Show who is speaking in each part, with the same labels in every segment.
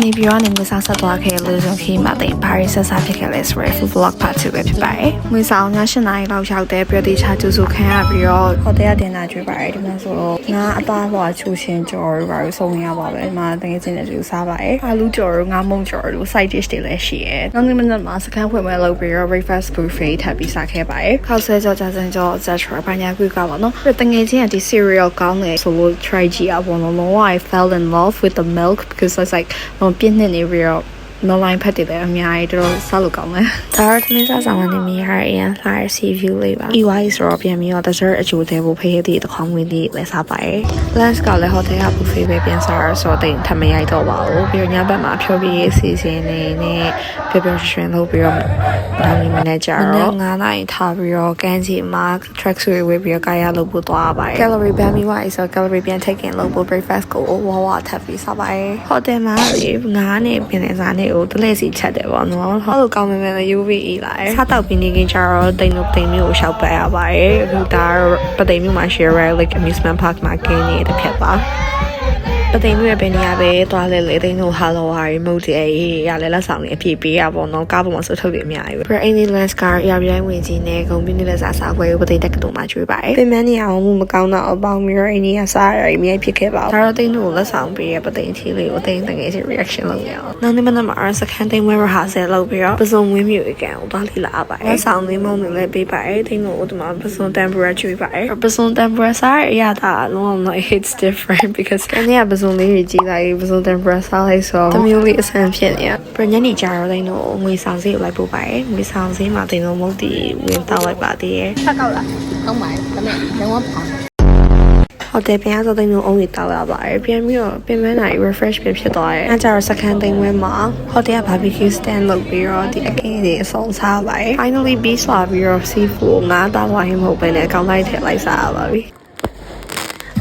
Speaker 1: နေပြီးတော့နေငွေဆောင်ဆက်သွားခဲ့လို့ဆိုပြီးမှတိတ်ဘာရီဆက်စားဖြစ်ခဲ့လဲဆိုရယ် food vlog part 2ပဲဖြစ်ပါတယ်။ငွေဆောင်ည7 နာရီလောက်ရောက်တဲ့ပြီးတော့ဒီချာကျူစုခံရပြီးတော့ဟိုတယ်ကတင်လာကြွေးပါတယ်ဒီမှာဆိုတော့ငါအသားဟိုချူရှင်ကြော်ရပါလို့ဆုံးရပါပဲဒီမှာတကယ်ချင်းနဲ့ကျူစားပါတယ်။အာလူကြော်ငါမုံကြော်လို့ side dish တွေလည်းရှိရဲ။နောက်နေ့မနက်မှာစကန်ဖွင့်မဲ့လုပ်ပြီးတော့ breakfast buffet ထပ်ပြီးစားခဲ့ပါတယ်။ခောက်ဆွဲကြော်ကြာစံကြော် etc. ဘာညာကွေးကပါနော်။တကယ်ချင်းကဒီ cereal ကောင်းတယ်ဆိုလို့ try ကြည့်အောင်ပေါ့နော်။ I fell in love with the milk because it's like ပြင်းနေပြီးတော့no line ဖတ်တယ်အများကြီးတော့စားလို့ကောင်းတယ်။ဒါတော့သမင်းစားဆောင်ကနေမြင်ရတဲ့အရင်လှတဲ့ sea view လေးပါ။ EY ဆိုတော့ပြန်ပြီးတော့ dessert အကျိုးသေးဖို့ဖေးသည့်တခေါင်းဝင်သည့်လည်းစားပါတယ်။ lunch ကလည်း hotel က buffet ပဲပြန်စားရဆိုတော့တိတ်ထမရိုက်တော့ပါဘူး။ပြီးတော့ညဘက်မှာဖြောပြီးစီစဉ်နေနဲ့ပျော်ပျော်ရွှင်လုပ်ပြီးတော့နောက်နေ့မနေ့ကျတော့9 နာရီထားပြီးတော့ကန်းစီမှာ track suit ဝေးပြီးတော့ကာရလုပ်ဖို့သွားပါတယ်။ calorie ban ပြီးသွားပြီဆိုတော့ calorie ပြန်ထိတ်ခင်လုပ်ဖို့ breakfast ကိုဝါဝထပ်ပြီးစားပါတယ်။ hotel မှာလေ9နဲ့ပြင်နေစားနေတလဲစီချက်တယ်ပေါ့နော်ဟုတ်လို့ကောင်းမယ်မယ် UVE လာတယ်စားတောက်ပြီးနေခင်ကျတော့တိမ်လို့တိမ်မျိုးကိုရှောက်ပတ်ရပါတယ်အခုဒါပသိမ်မျိုးမှာ share like amusement park မှာကင်းနေတဲ့ဖြစ်ပါပသိမ်မျိုးရဲ့ဘယ်နေရာပဲသွားလဲလေတိမ်တို့ဟာလောဟာရီမုတ်တဲ့ရလဲလက်ဆောင်တွေအပြည့်ပေးရပေါ့နော်ကားပေါ်မှာဆိုထုတ်တယ်အများကြီးပဲ Brainy Lens Car ရပြိုင်းဝင်ကြီးနဲ့ဂုံပြင်းနေတဲ့စားပွဲကိုပသိမ်တက်ကတူမှာကျွေးပါတယ်ပြင်မနေအောင်မှုမကောင်းတော့အပေါင်းမျိုးအင်းကြီးကစားရအများဖြစ်ခဲ့ပါဒါတော့တိမ်တို့လက်ဆောင်ပေးရပသိမ်ချီလေးကိုတိမ်တငယ်ချင်း reaction လုပ်ရအောင်နောက်နေ့မနက်မှာစကန်တိမ်ဝဲရဟာဆယ်လုပ်ပြီးတော့ပစုံဝင်းမျိုးအကန်ကိုသွားလိလာပါတယ်လက်ဆောင်လေးမုံတွေလည်းပေးပါတယ်တိမ်တို့ဒီမှာပစုံ temperature ကျွေးပါတယ်ပစုံ temperature စားရတာလုံးဝ it's different because ကနေကပစုံလေးကြီးလိုက်ပစုံ temperature စားလိုက်ဆိုတမျိုးလေးအဆန်ဖြစ်နေရပြညနေကြတော့တိမ်တို့ငွေဆောင်စည်းကိုလိုက်ပို့ပါတယ်ငွေဆောင်စည်းမှာတိမ်တို့မုတ်တီဝင်တောက်လိုက်ပါသေးတယ်
Speaker 2: ဆက်ကောက်လားကောင်းပါတယ်ဒါပေမဲ့လုံးဝပါ
Speaker 1: ဟုတ်တယ်ပြန်ဆိုသိမ်းလို့အုံးကြီးတောက်ရပါတယ်ပြန်ပြီးတော့ပြင်ပန်းနိုင် refresh ပြန်ဖြစ်သွားတယ်အဲကြတော့စကန်သိမ်းဝဲမှာဟိုတယ်က barbecue stand လုပ်ပြီးတော့ဒီအခင်းတွေအစုံစားပါတယ် finally beach လာပြီးတော့ seafood ငါးသားဝိုင်းမဟုတ်ဘဲနဲ့အကောင်းလိုက်ထည့်လိုက်စားရပါပြီ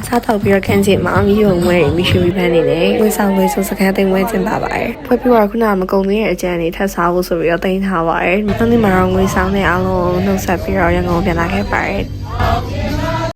Speaker 1: စားတော့ပြီးတော့ခန်းချင်မှာမီးရုံဝဲမီးရှိပန်းနေနဲ့ဝေးဆောင်ဝေးဆိုစကန်သိမ်းဝဲကျင်းပါပါတယ်ဖွဲ့ပြီးတော့ခုနကမကုံသေးတဲ့အကျန်းတွေထပ်စားဖို့ဆိုပြီးတော့တင်ထားပါတယ်နောက်နေ့မှာတော့ငွေဆောင်တဲ့အားလုံးနှုတ်ဆက်ပြီးတော့ရန်ကုန်ပြန်လာခဲ့ပါတယ်